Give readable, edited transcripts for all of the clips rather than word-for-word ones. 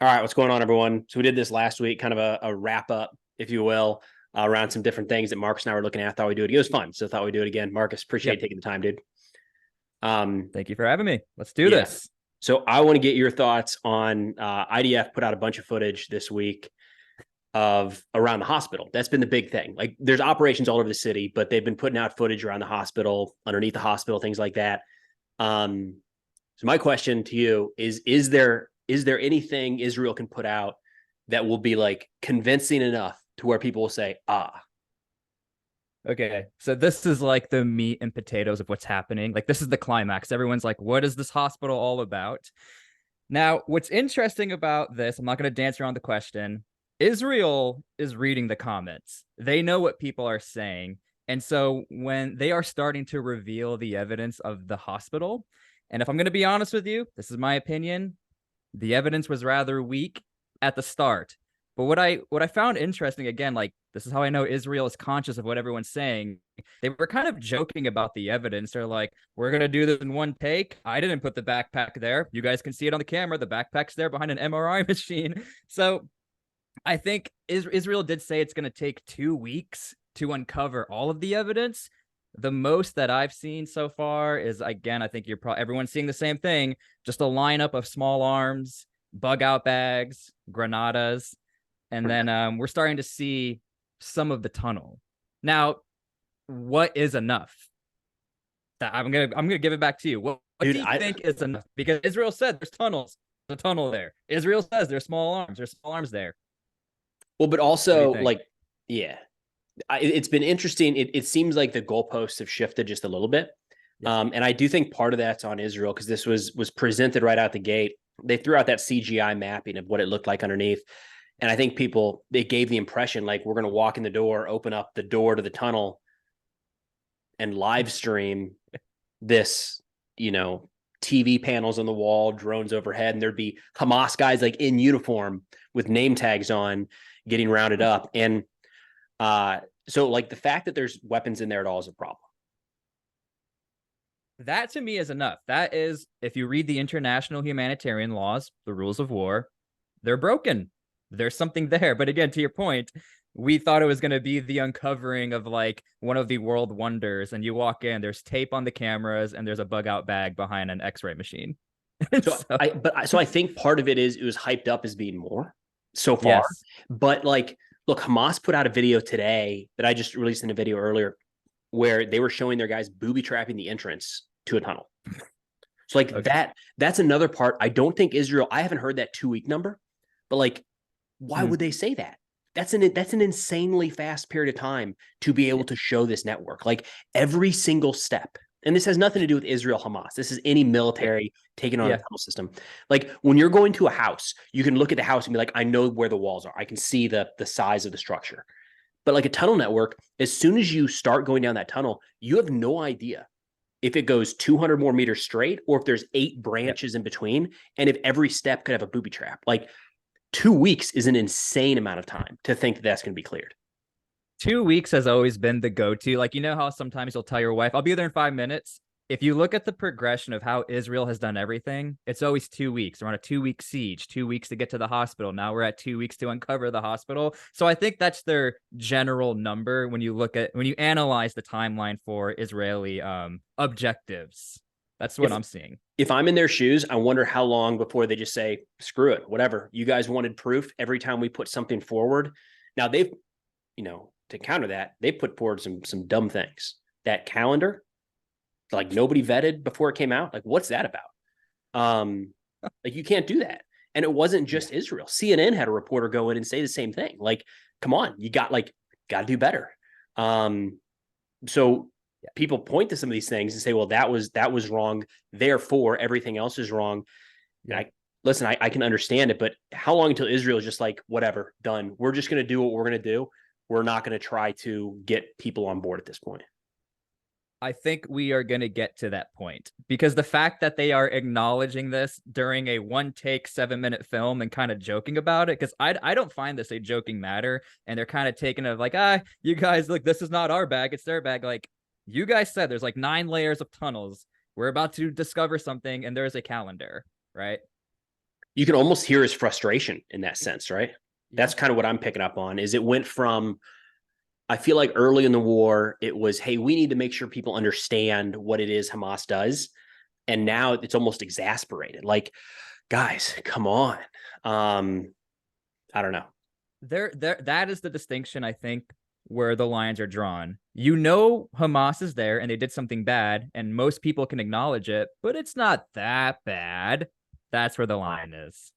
All right, what's going on, everyone? So we did this last week, kind of a wrap up, if you will, around some different things that Marcus and I were looking at. I thought we'd do it. It was fun, so I thought we'd do it again. Marcus, appreciate you Yep. taking the time, dude. Um, Thank you for having me. Let's do yeah. this. So I want to get your thoughts on IDF put out a bunch of footage this week of around the hospital. That's been the big thing. Like, there's operations all over the city, but they've been putting out footage around the hospital, underneath the hospital, things like that. So my question to you is: is there anything Israel can put out that will be like convincing enough to where people will say, ah, Okay. So this is like the meat and potatoes of what's happening. Like this is the climax. Everyone's like, what is this hospital all about? Now, what's interesting about this, I'm not going to dance around the question. Israel is reading the comments. They know what people are saying. And so when they are starting to reveal the evidence of the hospital, and if I'm going to be honest with you, this is my opinion, the evidence was rather weak at the start. But what I found interesting, again, like this is how I know Israel is conscious of what everyone's saying. They were kind of joking about the evidence. They're like, "We're gonna do this in one take. I didn't put the backpack there. You guys can see it on the camera. The backpack's there behind an MRI machine." So I think Israel did say it's gonna take 2 weeks to uncover all of the evidence. The most that I've seen so far is, again, I think you're probably everyone's seeing the same thing, just a lineup of small arms, bug out bags, granadas, and then we're starting to see some of the tunnel. Now, what is enough? I'm gonna give it back to you. What dude, do you think is enough? Because Israel said there's tunnels, there's a tunnel there. Israel says there's small arms there. well, but What do you also think? like, yeah, it's been interesting. It seems like the goalposts have shifted just a little bit. Yes. And I do think part of that's on Israel because this was presented right out the gate. They threw out that CGI mapping of what it looked like underneath. And I think people, they gave the impression like we're going to walk in the door, open up the door to the tunnel, and live stream this, you know, TV panels on the wall, drones overhead, and there'd be Hamas guys like in uniform with name tags on getting rounded up. And so like the fact that there's weapons in there at all is a problem. That to me is enough. That is, if you read the international humanitarian laws, the rules of war, they're broken. There's something there. But again, to your point, we thought it was going to be the uncovering of like one of the world wonders. And you walk in, there's tape on the cameras, and there's a bug out bag behind an x ray machine. So So, I think part of it is it was hyped up as being more so far. yes. But like, look, Hamas put out a video today that I just released in a video earlier where they were showing their guys booby trapping the entrance to a tunnel. So like Okay. that's another part. I don't think Israel, I haven't heard that 2 week number, but like, why Hmm. would they say that? That's an insanely fast period of time to be able to show this network. Like every single step. And this has nothing to do with Israel Hamas. This is any Yeah. military taking on a Yeah. tunnel system. Like when you're going to a house, you can look at the house and be like, I know where the walls are. I can see the size of the structure. But like a tunnel network, as soon as you start going down that tunnel, you have no idea if it goes 200 more meters straight or if there's 8 Yep. branches in between and if every step could have a booby trap. Like 2 weeks is an insane amount of time to think that that's going to be cleared. 2 weeks has always been the go-to. Like, you know how sometimes you'll tell your wife, I'll be there in 5 minutes. If you look at the progression of how Israel has done everything, it's always 2 weeks. We're on a 2 week siege, 2 weeks to get to the hospital. Now we're at 2 weeks to uncover the hospital. So I think that's their general number when you analyze the timeline for Israeli objectives. That's what If I'm seeing. if I'm in their shoes, I wonder how long before they just say, screw it, whatever. You guys wanted proof every time we put something forward. Now they've, to counter that, they put forward some dumb things. That calendar, like nobody vetted before it came out. Like, what's that about? Like you can't do that. And it wasn't Yeah. just Israel. CNN had a reporter go in and say the same thing. Like, come on, you got to do better. Um, so Yeah. people point to some of these things and say, well, that was wrong. Therefore, everything else is wrong. And Yeah. I can understand it, but how long until Israel is just like, whatever, done? We're just going to do what we're going to do. We're not going to try to get people on board at this point. I think we are going to get to that point because the fact that they are acknowledging this during a one take 7 minute film and kind of joking about it, because I don't find this a joking matter. And they're kind of taking it like, you guys, look, this is not our bag, it's their bag. Like you guys said, there's like 9 layers of tunnels. We're about to discover something, and there's a calendar, right? You can almost hear his frustration in that sense, right? Yeah. That's kind of what I'm picking up on. Is it went from, I feel like early in the war, it was, hey, we need to make sure people understand what it is Hamas does. And now it's almost exasperated. Like, guys, come on. I don't know. That is the distinction, I think, where the lines are drawn. You know, Hamas is there and they did something bad, and most people can acknowledge it, but it's not that bad. That's where the line is.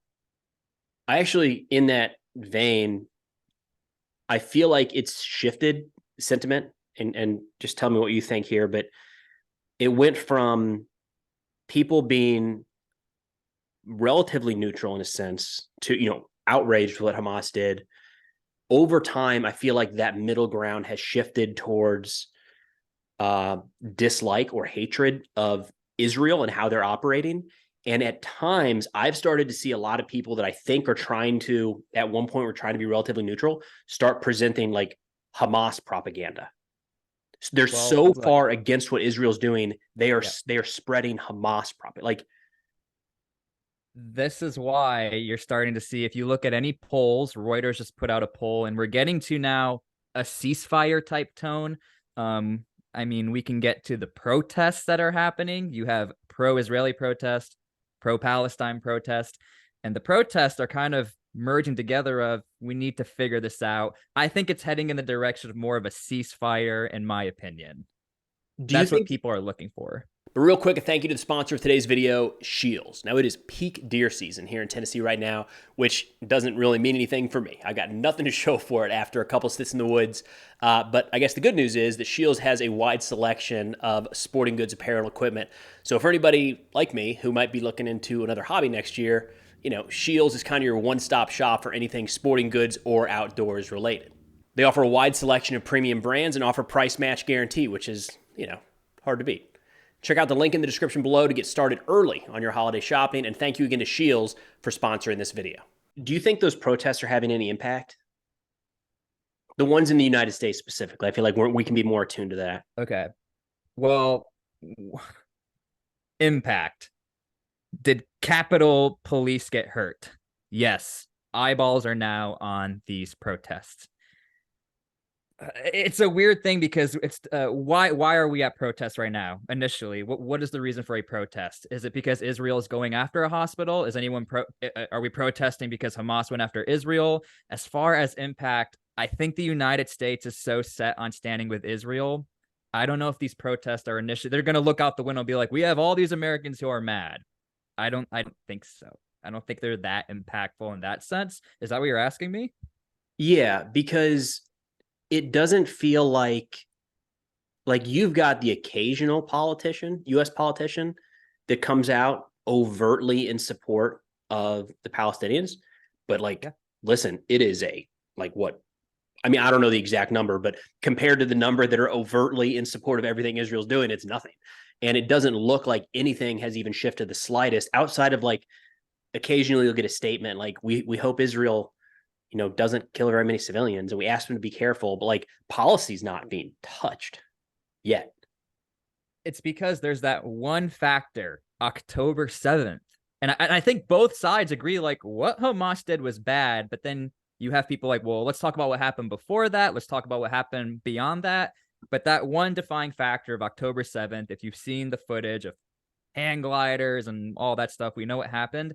I actually, in that vein, I feel like it's shifted sentiment, and just tell me what you think here, but it went from people being relatively neutral in a sense to, outraged with what Hamas did. Over time, I feel like that middle ground has shifted towards dislike or hatred of Israel and how they're operating. And at times, I've started to see a lot of people that I think are trying to, at one point, were trying to be relatively neutral, start presenting like Hamas propaganda. They're so far against what Israel's doing. They are spreading Hamas propaganda. Like, this is why you're starting to see, if you look at any polls, Reuters just put out a poll, and we're getting to now a ceasefire type tone. I mean, we can get to the protests that are happening. You have pro-Israeli protest, pro-Palestine protest, and the protests are kind of merging together of, we need to figure this out. I think it's heading in the direction of more of a ceasefire, in my opinion. That's what people are looking for. But real quick, a thank you to the sponsor of today's video, Shields. Now, it is peak deer season here in Tennessee right now, which doesn't really mean anything for me. I got nothing to show for it after a couple sits in the woods. But I guess the good news is that Shields has a wide selection of sporting goods, apparel, equipment. So for anybody like me who might be looking into another hobby next year, Shields is kind of your one-stop shop for anything sporting goods or outdoors related. They offer a wide selection of premium brands and offer price match guarantee, which is, hard to beat. Check out the link in the description below to get started early on your holiday shopping, and thank you again to Shields for sponsoring this video. Do you think those protests are having any impact? The ones in the United States specifically. I feel like we can be more attuned to that. Okay. Well, impact. Did Capitol Police get hurt? Yes. Eyeballs are now on these protests. It's a weird thing because it's why are we at protests right now? Initially, what is the reason for a protest? Is it because Israel is going after a hospital? Is anyone are we protesting because Hamas went after Israel? As far as impact, I think the United States is so set on standing with Israel. I don't know if these protests are initially, they're going to look out the window and be like, we have all these Americans who are mad. I don't think so. I don't think they're that impactful in that sense. Is that what you're asking me? Yeah, because it doesn't feel like you've got the occasional politician, U.S. politician, that comes out overtly in support of the Palestinians. But listen, it is what? I mean, I don't know the exact number, but compared to the number that are overtly in support of everything Israel's doing, it's nothing. And it doesn't look like anything has even shifted the slightest, outside of occasionally you'll get a statement like, we hope Israel doesn't kill very many civilians, and we ask them to be careful, but policy's not being touched yet. It's because there's that one factor, October 7th. And I think both sides agree, what Hamas did was bad, but then you have people well, let's talk about what happened before that. Let's talk about what happened beyond that. But that one defining factor of October 7th, if you've seen the footage of hang gliders and all that stuff, we know what happened.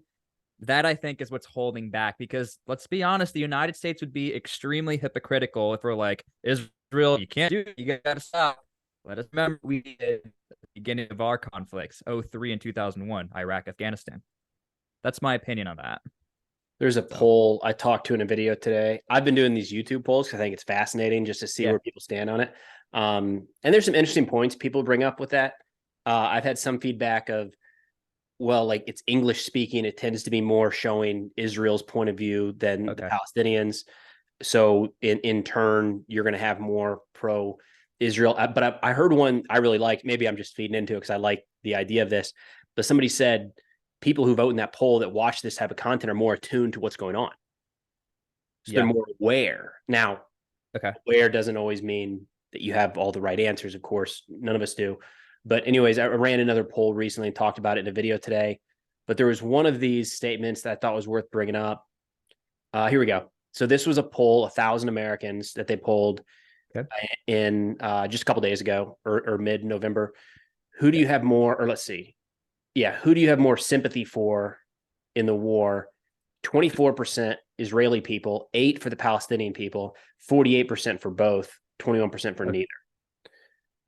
That, I think, is what's holding back, because let's be honest, the United States would be extremely hypocritical if we're like, Israel, you can't do it, you got to stop. Let us remember we did at the beginning of our conflicts, 2003 and 2001, Iraq, Afghanistan. That's my opinion on that. There's a poll I talked to in a video today. I've been doing these YouTube polls because I think it's fascinating just to see where people stand on it. And there's some interesting points people bring up with that. I've had some feedback of, well, it's English speaking, it tends to be more showing Israel's point of view than the Palestinians. So in turn, you're going to have more pro-Israel. But I heard one I really liked. Maybe I'm just feeding into it because I like the idea of this. But somebody said people who vote in that poll that watch this type of content are more attuned to what's going on. So they're more aware. Now, aware doesn't always mean that you have all the right answers. Of course, none of us do. But anyways, I ran another poll recently and talked about it in a video today. but there was one of these statements that I thought was worth bringing up. Here we go. So this was a poll, 1,000 Americans that they polled Okay. in just a couple days ago, or mid-November. Who do you have more, or let's see. Yeah, who do you have more sympathy for in the war? 24% Israeli people, 8 for the Palestinian people, 48% for both, 21% for Okay.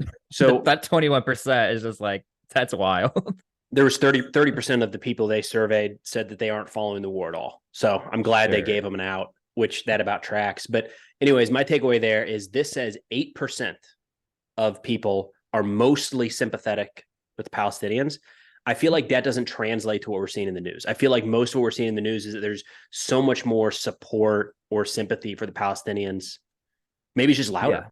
neither. So That 21% is just like, that's wild. there was 30% of the people they surveyed said that they aren't following the war at all. So I'm glad they Sure. gave them an out, which that about tracks. But anyways, my takeaway there is this says 8% of people are mostly sympathetic with the Palestinians. I feel like that doesn't translate to what we're seeing in the news. I feel like most of what we're seeing in the news is that there's so much more support or sympathy for the Palestinians. Maybe it's just louder. Yeah.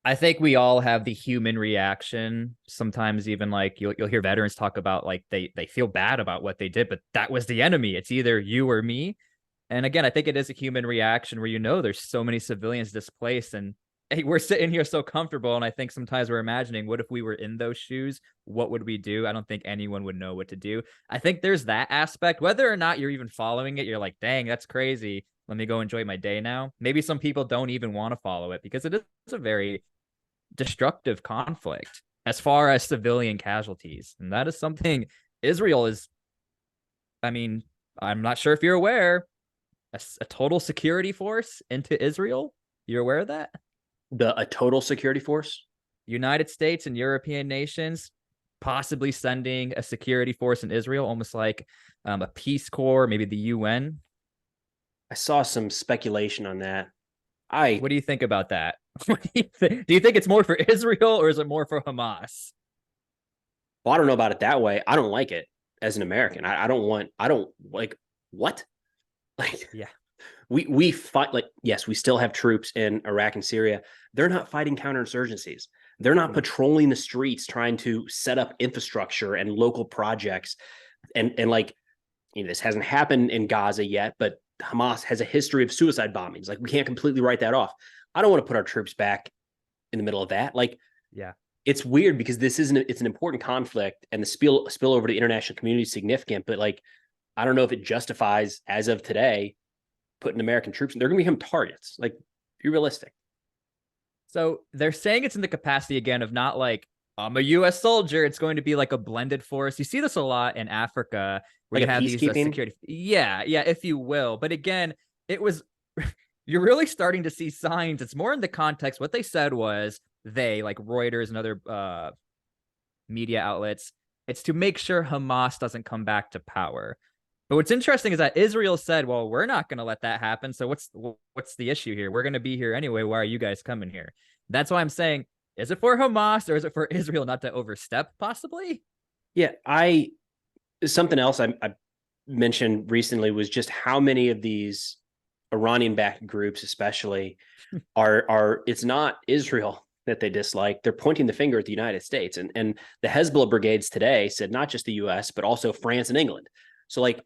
I think we all have the human reaction. Sometimes even like you'll hear veterans talk about like they feel bad about what they did, but that was the enemy. It's either you or me. And again, I think it is a human reaction where there's so many civilians displaced and hey, we're sitting here so comfortable. And I think sometimes we're imagining what if we were in those shoes? What would we do? I don't think anyone would know what to do. I think there's that aspect. Whether or not you're even following it, you're like, dang, that's crazy. Let me go enjoy my day now. Maybe some people don't even want to follow it because it is a very destructive conflict as far as civilian casualties. And that is something Israel is, I mean, I'm not sure if you're aware, a total security force into Israel. You're aware of that? A total security force? United States and European nations possibly sending a security force in Israel, almost like a Peace Corps, maybe the UN. I saw some speculation on that. What do you think about that? What do you think? Do you think it's more for Israel or is it more for Hamas? Well, I don't know about it that way. I don't like it as an American. I don't like what? Like Yeah. we fight, like, yes, we still have troops in Iraq and Syria. They're not fighting counterinsurgencies. They're not patrolling the streets trying to set up infrastructure and local projects. And like, this hasn't happened in Gaza yet, but Hamas has a history of suicide bombings. Like, we can't completely write that off. I don't want to put our troops back in the middle of that. Like, Yeah. it's weird because it's an important conflict and the spill over to the international community is significant, but like, I don't know if it justifies, as of today, putting American troops in. They're going to become targets. Like, be realistic. So they're saying it's in the capacity again of not like I'm a U.S. soldier. It's going to be like a blended force. You see this a lot in Africa where Like you a have these peacekeeping. security. Yeah, yeah, if you will. But again, it was you're really starting to see signs. It's more in the context. What they said was they, like Reuters and other media outlets, it's to make sure Hamas doesn't come back to power. But what's interesting is that Israel said, well, we're not going to let that happen. So what's the issue here? We're going to be here anyway. Why are you guys coming here? That's why I'm saying, is it for Hamas or is it for Israel not to overstep possibly? Yeah, something else I mentioned recently was just how many of these Iranian-backed groups, especially, are it's not Israel that they dislike. They're pointing the finger at the United States, and the Hezbollah brigades today said not just the U.S. but also France and England. So like,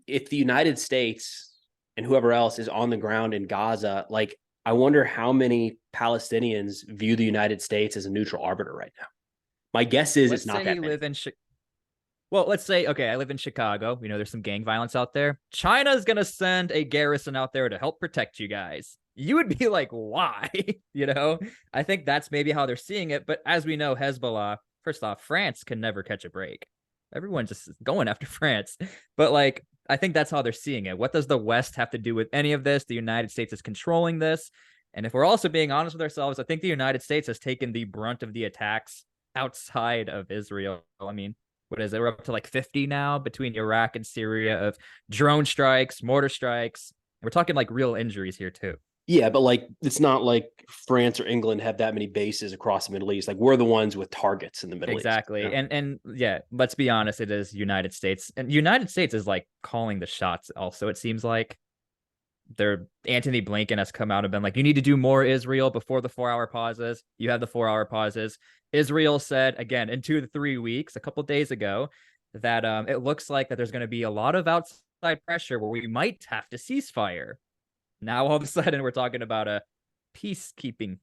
if the United States and whoever else is on the ground in Gaza, like, I wonder how many Palestinians view the United States as a neutral arbiter right now. My guess is Let's it's not say that you many. live in well, let's say, okay, I live in Chicago. There's some gang violence out there. China's going to send a garrison out there to help protect you guys. You would be like, why? I think that's maybe how they're seeing it. But as we know, Hezbollah, first off, France can never catch a break. Everyone's just going after France. But like, I think that's how they're seeing it. What does the West have to do with any of this? The United States is controlling this. And if we're also being honest with ourselves, I think the United States has taken the brunt of the attacks outside of Israel. I mean, what is it? We're up to like 50 now between Iraq and Syria of drone strikes, mortar strikes. We're talking like real injuries here too. Yeah, but like, it's not like France or England have that many bases across the Middle East. Like, we're the ones with targets in the Middle East. Exactly. And yeah, let's be honest, it is United States. And United States is like calling the shots also. It seems like Anthony Blinken has come out and been like, you need to do more Israel before the 4-hour pauses. You have the 4-hour pauses. Israel said again in 2 to 3 weeks, a couple days ago, that it looks like that there's going to be a lot of outside pressure where we might have to cease fire. Now all of a sudden we're talking about a peacekeeping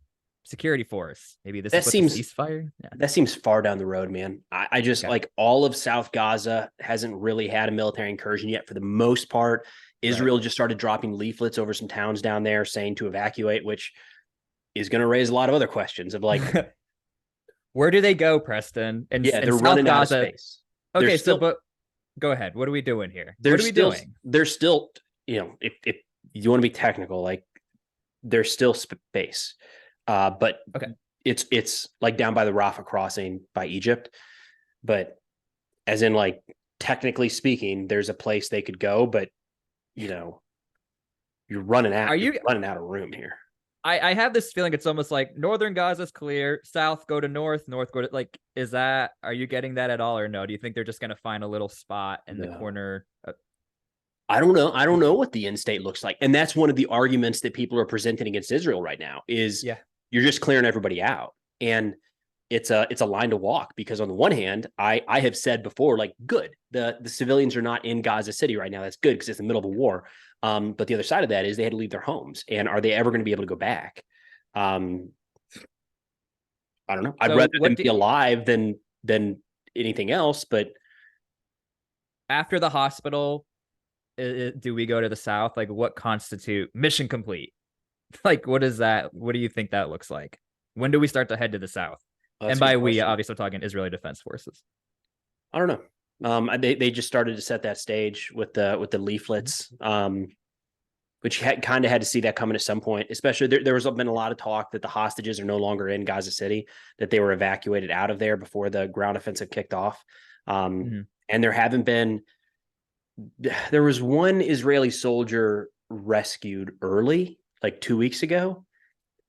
security force. Maybe this That is what the seems ceasefire. Yeah. that seems far down the road, man. I just Okay. like all of South Gaza hasn't really had a military incursion yet for the most part. Right. Israel just started dropping leaflets over some towns down there saying to evacuate, which is going to raise a lot of other questions of like, Where do they go, Preston? yeah, In they're South running out of Gaza. space. They're Okay, so still, but go ahead. What are we doing here? they're What are we still, doing? they're still, if you want to be technical, like there's still space, but Okay. it's like down by the Rafah crossing by Egypt, but as in like technically speaking, there's a place they could go, but you know, you're running Are out, you're you running out of room here. I have this feeling it's almost like northern Gaza's clear, south go to north, north go to like is that are you getting that at all or no? Do you think they're just gonna find a little spot in the No. corner? I don't know. I don't know what the end state looks like. And that's one of the arguments that people are presenting against Israel right now is Yeah. you're just clearing everybody out. And it's a line to walk because on the one hand, I have said before, like, good, the civilians are not in Gaza City right now. That's good because it's the middle of a war. But the other side of that is they had to leave their homes. And are they ever going to be able to go back? Um, I don't know. I'd So rather what them do be alive than anything else. But after the hospital, do we go to the south? Like what constitute mission complete? Like what is that? What do you think that looks like? When do we start to head to the south? that's And a good by we, question. obviously, we're talking Israeli Defense Forces. I don't know. They just started to set that stage with the leaflets. Which kind of had to see that coming at some point. Especially there was been a lot of talk that the hostages are no longer in Gaza City, that they were evacuated out of there before the ground offensive kicked off. Mm-hmm. And there haven't been. There was one Israeli soldier rescued early, like 2 weeks ago,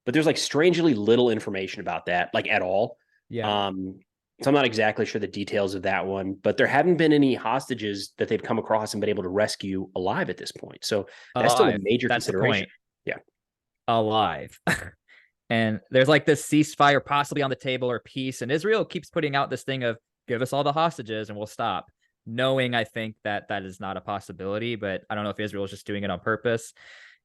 but there's like strangely little information about that, like at all. Yeah. So I'm not exactly sure the details of that one, but there haven't been any hostages that they've come across and been able to rescue alive at this point. So that's still a Alive. major That's the consideration. point. Yeah. Alive. And there's like this ceasefire possibly on the table or peace. And Israel keeps putting out this thing of give us all the hostages and we'll stop. Knowing I think that that is not a possibility, but I don't know if Israel is just doing it on purpose.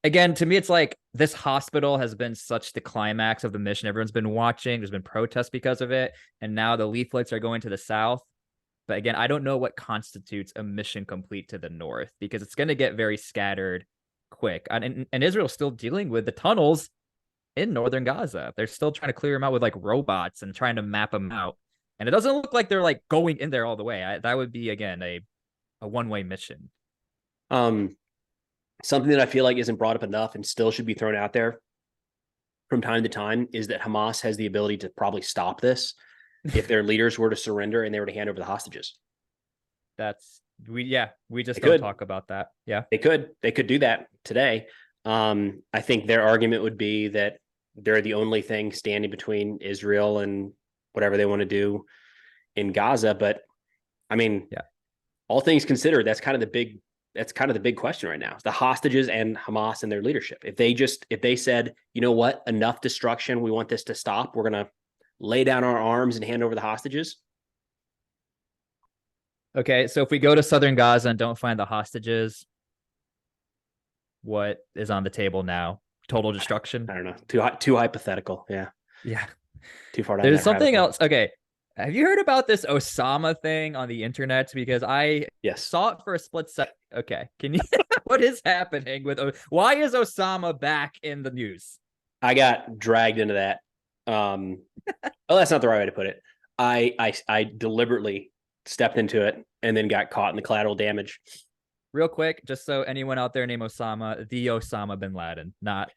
Again, to me, it's like this hospital has been such the climax of the mission. Everyone's been watching. There's been protests because of it. And now the leaflets are going to the south. But again, I don't know what constitutes a mission complete to the north because it's going to get very scattered quick. And Israel's still dealing with the tunnels in northern Gaza. They're still trying to clear them out with like robots and trying to map them out. And it doesn't look like they're like going in there all the way. That would be again a one-way mission. Something that I feel like isn't brought up enough and still should be thrown out there from time to time is that Hamas has the ability to probably stop this if their leaders were to surrender and they were to hand over the hostages. We just They don't could. talk about that. Yeah. They could do that today. I think their argument would be that they're the only thing standing between Israel and whatever they want to do in Gaza. But I mean, Yeah. all things considered, that's kind of the big question right now. The hostages and Hamas and their leadership. If they said, you know what, enough destruction, we want this to stop, we're gonna lay down our arms and hand over the hostages. Okay, so if we go to southern Gaza and don't find the hostages, what is on the table now? Total destruction? I don't know. Too hypothetical. Yeah. Yeah. Too far down There's that rabbit something hole. else. Okay. Have you heard about this Osama thing on the internet? Because I Yes. saw it for a split second. Okay. Can you what is happening with why is Osama back in the news? I got dragged into that. Oh, that's not the right way to put it. I deliberately stepped into it and then got caught in the collateral damage. Real quick, just so anyone out there named Osama, the Osama bin Laden, not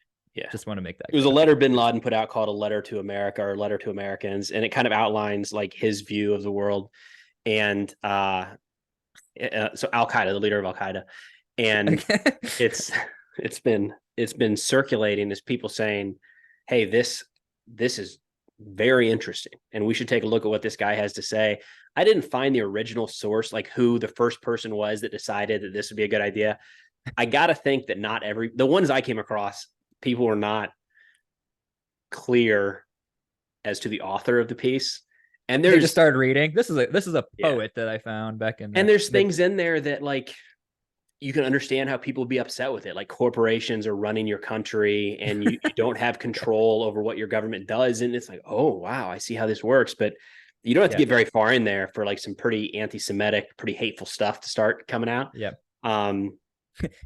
just want to make that It was a letter bin Laden put out called A Letter to America or Letter to Americans, and it kind of outlines like his view of the world. And so Al Qaeda, the leader of Al Qaeda, and it's been circulating as people saying, "Hey, this is very interesting, and we should take a look at what this guy has to say." I didn't find the original source, like who the first person was that decided that this would be a good idea. I got to think that not the ones I came across, people were not clear as to the author of the piece. And they just started reading. This is a poet that I found back in. And there's things in there that like you can understand how people would be upset with it. Like corporations are running your country and you don't have control over what your government does. And it's like, oh, wow, I see how this works. But you don't have to get very far in there for like some pretty anti-Semitic, pretty hateful stuff to start coming out. Yeah. Um,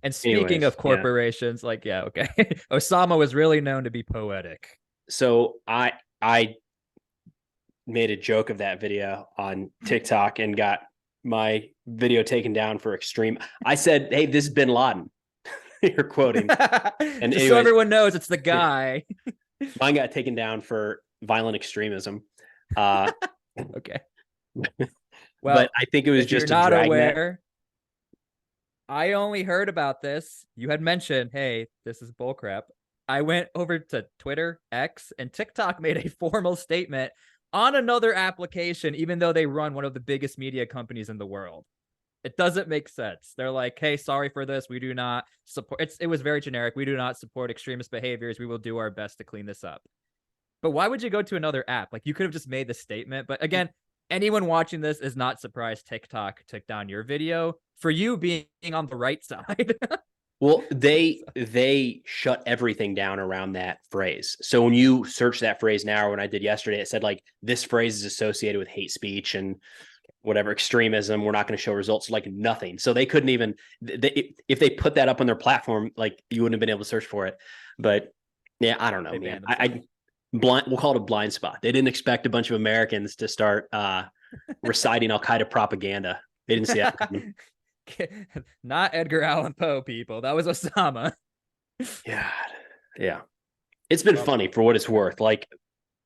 And speaking of corporations, like, okay. Osama was really known to be poetic. So I made a joke of that video on TikTok and got my video taken down for extreme. I said, hey, this is bin Laden. You're quoting. And just so everyone knows it's the guy. Mine got taken down for violent extremism. Okay. Well, but I think it was just not aware. I only heard about this. You had mentioned, hey, this is bullcrap. I went over to Twitter, X, and TikTok made a formal statement on another application, even though they run one of the biggest media companies in the world. It doesn't make sense. They're like, hey, sorry for this. We do not support. It was very generic. We do not support extremist behaviors. We will do our best to clean this up. But why would you go to another app? Like, you could have just made the statement. But again, anyone watching this is not surprised TikTok took down your video for you being on the right side. Well, they shut everything down around that phrase. So when you search that phrase now, or when I did yesterday, it said like this phrase is associated with hate speech and whatever extremism. We're not going to show results, like nothing. So they couldn't even, if they put that up on their platform, like you wouldn't have been able to search for it. But yeah, I don't know, man. We'll call it a blind spot. They didn't expect a bunch of Americans to start reciting Al Qaeda propaganda. They didn't see that coming. Not Edgar Allan Poe, people. That was Osama. Yeah. It's been funny for what it's worth. Like,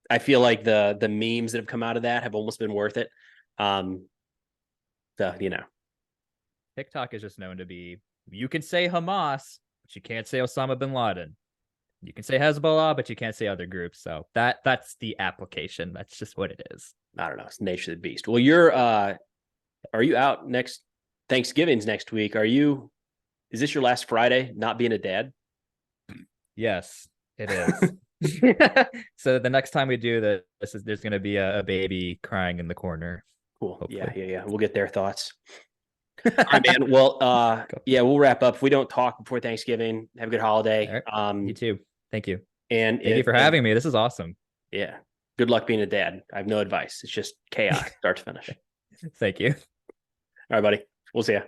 I feel like the memes that have come out of that have almost been worth it. TikTok is just known to be, you can say Hamas, but you can't say Osama bin Laden. You can say Hezbollah, but you can't say other groups. So that's the application. That's just what it is. I don't know. It's the nature of the beast. Well, are you out next? Thanksgiving's next week. Is this your last Friday not being a dad? Yes, it is. So the next time we do this, there's going to be a baby crying in the corner. Cool. Hopefully. Yeah. We'll get their thoughts. All right, man. Well, we'll wrap up. If we don't talk before Thanksgiving, have a good holiday. Right. You too. Thank you. And thank you for having me. This is awesome. Yeah. Good luck being a dad. I have no advice. It's just chaos, start to finish. Thank you. All right, buddy. We'll see ya.